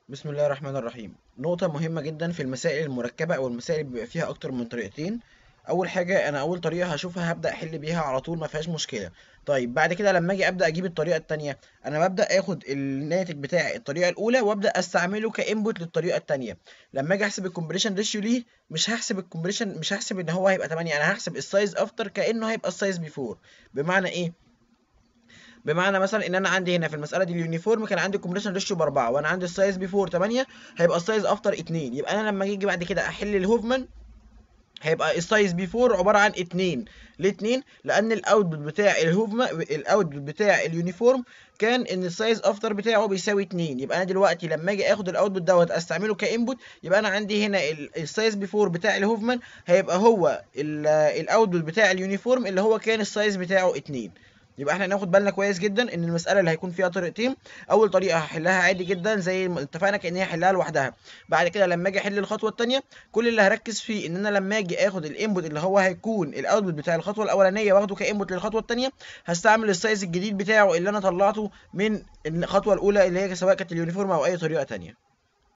بسم الله الرحمن الرحيم. نقطة مهمة جدا في المسائل المركبة أو المسائل اللي بيبقى فيها أكتر من طريقتين. أول حاجة أنا أول طريقة هشوفها هبدأ أحل بيها على طول ما فيهاش مشكلة. طيب بعد كده لما أجي أبدأ أجيب الطريقة التانية، أنا ببدأ آخد الناتج بتاع الطريقة الأولى وأبدأ أستعمله كإنبوت للطريقة التانية. لما أجي أحسب الكومبريشن ريشيو ليه، مش هحسب إن هو هيبقى 8، أنا هحسب السايز أفتر كأنه هيبقى السايز بيفور. بمعنى إيه؟ بمعنى مثلا ان انا عندي هنا في المساله دي اليونيفورم كان عندي الكومبريشن ريشيو ب4 وانا عندي السايز بيفور 8، هيبقى السايز افتر 2. يبقى انا لما اجي بعد كده احل الهوفمان هيبقى السايز بيفور عباره عن 2. ليه 2؟ لان الاوتبوت بتاع الاوتبوت بتاع اليونيفورم كان ان السايز افتر بتاعه بيساوي 2. يبقى انا دلوقتي لما اجي اخد الاوتبوت دوت استعمله كانبوت، يبقى انا عندي هنا السايز بيفور بتاع الهوفمان هيبقى هو الاوتبوت بتاع اليونيفورم اللي هو كان السايز بتاعه 2. يبقى احنا هناخد بالنا كويس جدا ان المساله اللي هيكون فيها طريقتين، اول طريقه هحلها عادي جدا زي ما اتفقنا كان هي هحلها لوحدها. بعد كده لما اجي احل الخطوه الثانيه، كل اللي هركز فيه ان انا لما اجي اخد الانبوت اللي هو هيكون الاوتبوت بتاع الخطوه الاولانيه واخده كانبوت للخطوه الثانيه، هستعمل السايز الجديد بتاعه اللي انا طلعته من الخطوه الاولى اللي هي سواء كانت اليونيفورم او اي طريقه ثانيه.